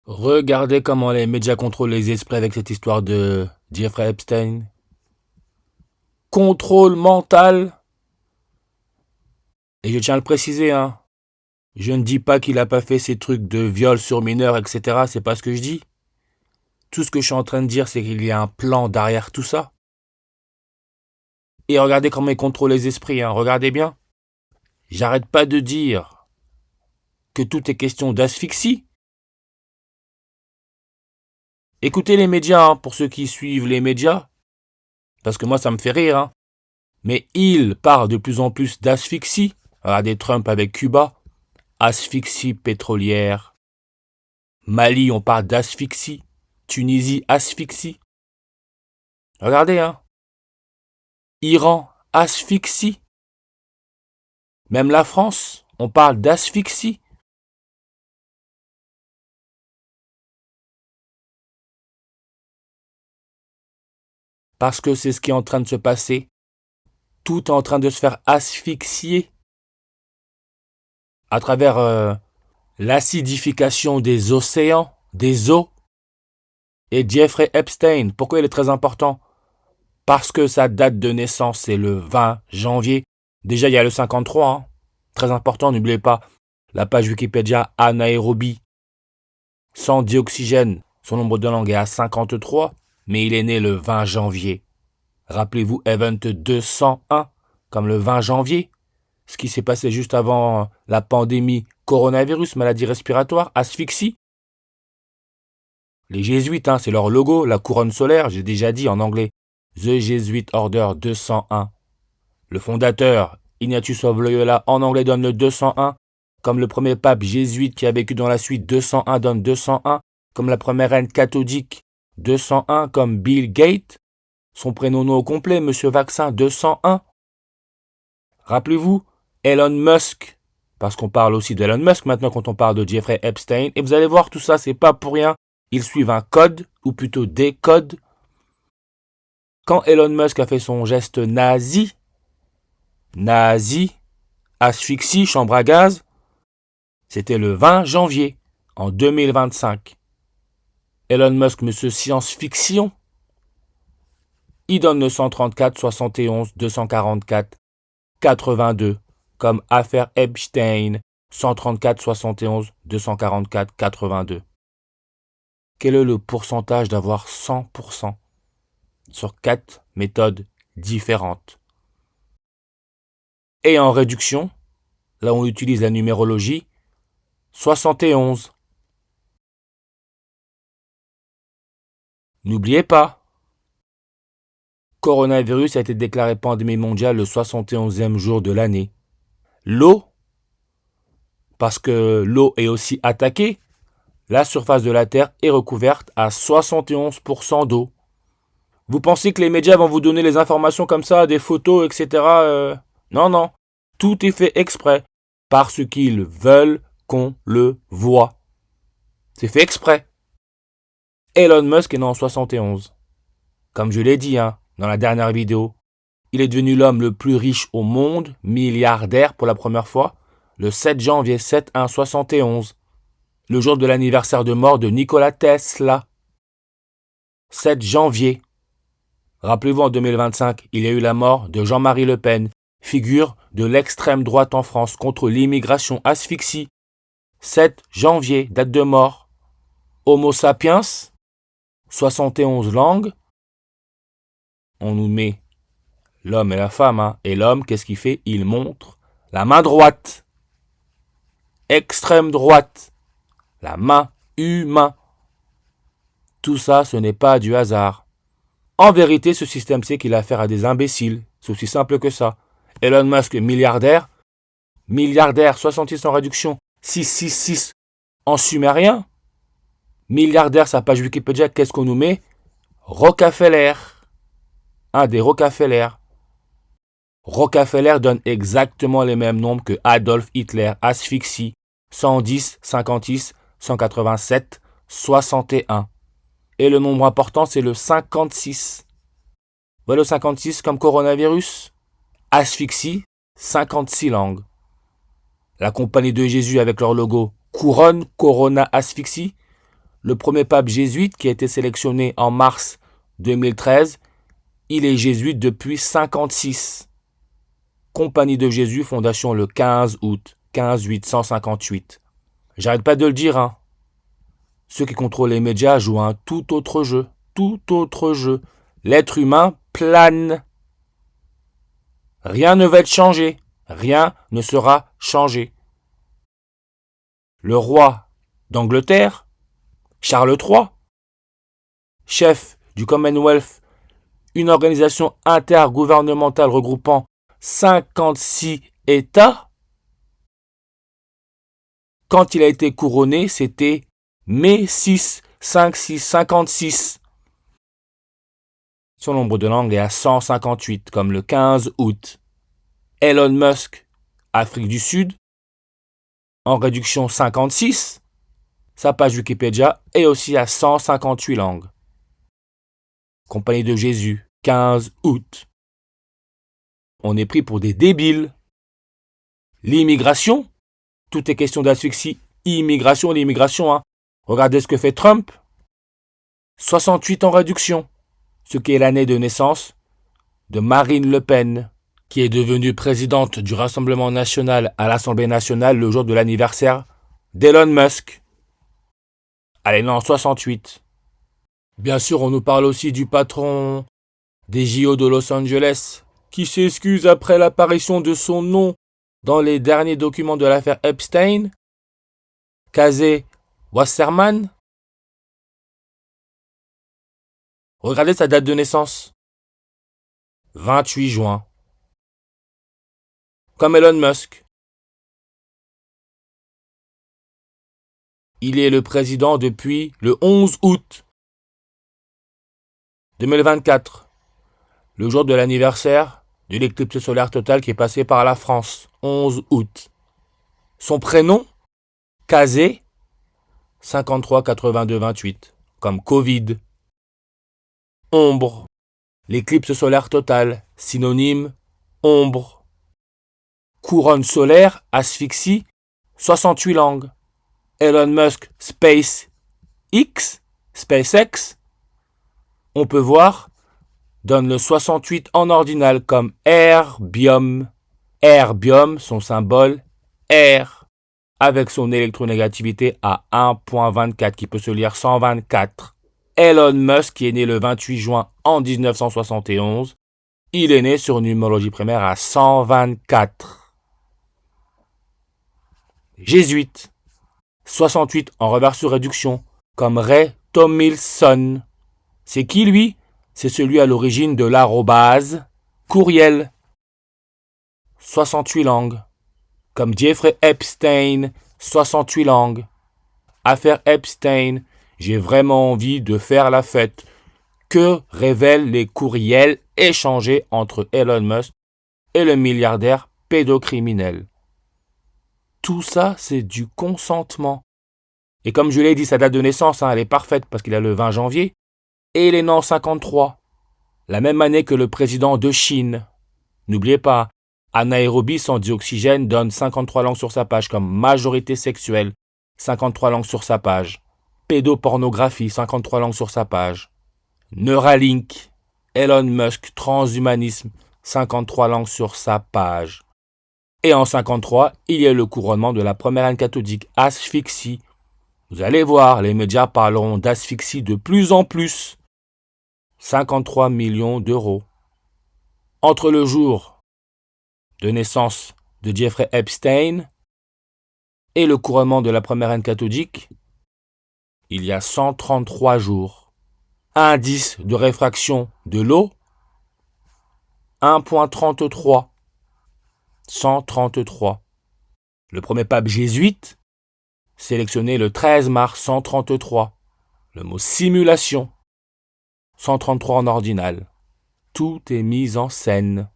Regardez comment les médias contrôlent les esprits avec cette histoire de Jeffrey Epstein. Contrôle mental. Et je tiens à le préciser, hein. Je ne dis pas qu'il a pas fait ces trucs de viol sur mineurs, etc. C'est pas ce que je dis. Tout ce que je suis en train de dire, c'est qu'il y a un plan derrière tout ça. Et regardez comment il contrôle les esprits, hein. Regardez bien. J'arrête pas de dire que tout est question d'asphyxie. Écoutez les médias, hein, pour ceux qui suivent les médias. Parce que moi, ça me fait rire, hein. Mais il parle de plus en plus d'asphyxie. Regardez Trump avec Cuba. Asphyxie pétrolière. Mali, on parle d'asphyxie. Tunisie, asphyxie. Regardez, hein. Iran, asphyxie. Même la France, on parle d'asphyxie. Parce que c'est ce qui est en train de se passer. Tout est en train de se faire asphyxier. À travers l'acidification des océans, des eaux. Et Jeffrey Epstein, pourquoi il est très important? Parce que sa date de naissance, c'est le 20 janvier. Déjà, il y a le 53, hein. Très important, n'oubliez pas. La page Wikipédia anaérobie. Sans dioxygène, son nombre de langues est à 53, mais il est né le 20 janvier. Rappelez-vous Event 201, comme le 20 janvier. Ce qui s'est passé juste avant la pandémie coronavirus, maladie respiratoire, asphyxie. Les jésuites, hein, c'est leur logo, la couronne solaire, j'ai déjà dit en anglais. The Jesuit Order 201. Le fondateur, Ignatius of Loyola, en anglais donne le 201, comme le premier pape jésuite qui a vécu dans la suite 201 donne 201, comme la première reine catholique 201, comme Bill Gates, son prénom non au complet, Monsieur Vaccin 201. Rappelez-vous, Elon Musk, parce qu'on parle aussi d'Elon Musk maintenant quand on parle de Jeffrey Epstein, et vous allez voir tout ça, c'est pas pour rien, ils suivent un code, ou plutôt des codes. Quand Elon Musk a fait son geste nazi, asphyxie, chambre à gaz, c'était le 20 janvier, en 2025. Elon Musk, monsieur science-fiction, il donne le 134, 71, 244, 82, comme affaire Epstein, 134, 71, 244, 82. Quel est le pourcentage d'avoir 100% sur 4 méthodes différentes? Et en réduction, là où on utilise la numérologie, 71. N'oubliez pas, coronavirus a été déclaré pandémie mondiale le 71e jour de l'année. L'eau, parce que l'eau est aussi attaquée, la surface de la Terre est recouverte à 71% d'eau. Vous pensez que les médias vont vous donner les informations comme ça, des photos, etc. Non, non. Tout est fait exprès, parce qu'ils veulent qu'on le voit. C'est fait exprès. Elon Musk est né en 71. Comme je l'ai dit, hein, dans la dernière vidéo, il est devenu l'homme le plus riche au monde, milliardaire pour la première fois, le 7 janvier 7171, le jour de l'anniversaire de mort de Nikola Tesla. 7 janvier. Rappelez-vous, en 2025, il y a eu la mort de Jean-Marie Le Pen, figure de l'extrême droite en France contre l'immigration asphyxie. 7 janvier, date de mort. Homo sapiens, 71 langues. On nous met l'homme et la femme, hein. Et l'homme, qu'est-ce qu'il fait? Il montre la main droite. Extrême droite. La main humain. Tout ça, ce n'est pas du hasard. En vérité, ce système sait qu'il a affaire à des imbéciles. C'est aussi simple que ça. Elon Musk, milliardaire. Milliardaire, 66 en réduction. 666 en sumérien. Milliardaire, sa page Wikipédia, qu'est-ce qu'on nous met? Rockefeller. Un des Rockefeller. Rockefeller donne exactement les mêmes nombres que Adolf Hitler, asphyxie, 110, 56, 187, 61. Et le nombre important, c'est le 56. Voilà le 56 comme coronavirus. Asphyxie, 56 langues. La compagnie de Jésus avec leur logo Couronne, Corona, Asphyxie. le premier pape jésuite qui a été sélectionné en mars 2013, il est jésuite depuis 56. Compagnie de Jésus, fondation le 15 août 15-858. J'arrête pas de le dire, hein. Ceux qui contrôlent les médias jouent un tout autre jeu. Tout autre jeu. L'être humain plane. Rien ne va être changé. Rien ne sera changé. Le roi d'Angleterre, Charles III, chef du Commonwealth, une organisation intergouvernementale regroupant 56 États, quand il a été couronné, c'était mai 6, 5, 6, 56. Son nombre de langues est à 158, comme le 15 août. Elon Musk, Afrique du Sud, en réduction 56. Sa page Wikipédia est aussi à 158 langues. Compagnie de Jésus, 15 août. On est pris pour des débiles. L'immigration, tout est question d'asphyxie. Immigration, l'immigration, hein. Regardez ce que fait Trump. 68 en réduction, ce qui est l'année de naissance de Marine Le Pen, qui est devenue présidente du Rassemblement national à l'Assemblée nationale le jour de l'anniversaire d'Elon Musk. Elle est née en 68. Bien sûr, on nous parle aussi du patron des JO de Los Angeles, qui s'excuse après l'apparition de son nom dans les derniers documents de l'affaire Epstein, Casey Wasserman. Regardez sa date de naissance. 28 juin. Comme Elon Musk. Il est le président depuis le 11 août 2024, le jour de l'anniversaire de l'éclipse solaire totale qui est passée par la France, 11 août. Son prénom, Casey, 53 82 28, comme Covid. Ombre, l'éclipse solaire totale, synonyme ombre. Couronne solaire, asphyxie, 68 langues. Elon Musk, SpaceX, on peut voir, donne le 68 en ordinal comme erbium. Erbium, son symbole, R, avec son électronégativité à 1.24 qui peut se lire 124. Elon Musk, qui est né le 28 juin en 1971, il est né sur une numérologie primaire à 124. Jésuite, 68 en reverse sur réduction, comme Ray Tomlinson. C'est qui lui? C'est celui à l'origine de l'arrobase courriel. 68 langues. Comme Jeffrey Epstein, 68 langues. Affaire Epstein, j'ai vraiment envie de faire la fête. Que révèlent les courriels échangés entre Elon Musk et le milliardaire pédocriminel? Tout ça, c'est du consentement. Et comme je l'ai dit, sa date de naissance, elle est parfaite parce qu'il a le 20 janvier. Et il est né en 53, la même année que le président de Chine. N'oubliez pas, anaérobie sans dioxygène donne 53 langues sur sa page, comme majorité sexuelle, 53 langues sur sa page. Pédopornographie, 53 langues sur sa page. Neuralink, Elon Musk, transhumanisme, 53 langues sur sa page. Et en 53, il y a le couronnement de la première reine catholique, asphyxie. Vous allez voir, les médias parleront d'asphyxie de plus en plus. 53 millions d'euros. Entre le jour de naissance de Jeffrey Epstein et le couronnement de la première reine catholique, il y a 133 jours. Indice de réfraction de l'eau, 1.33. 133. Le premier pape jésuite, sélectionné le 13 mars 133. Le mot simulation, 133 en ordinal. Tout est mis en scène.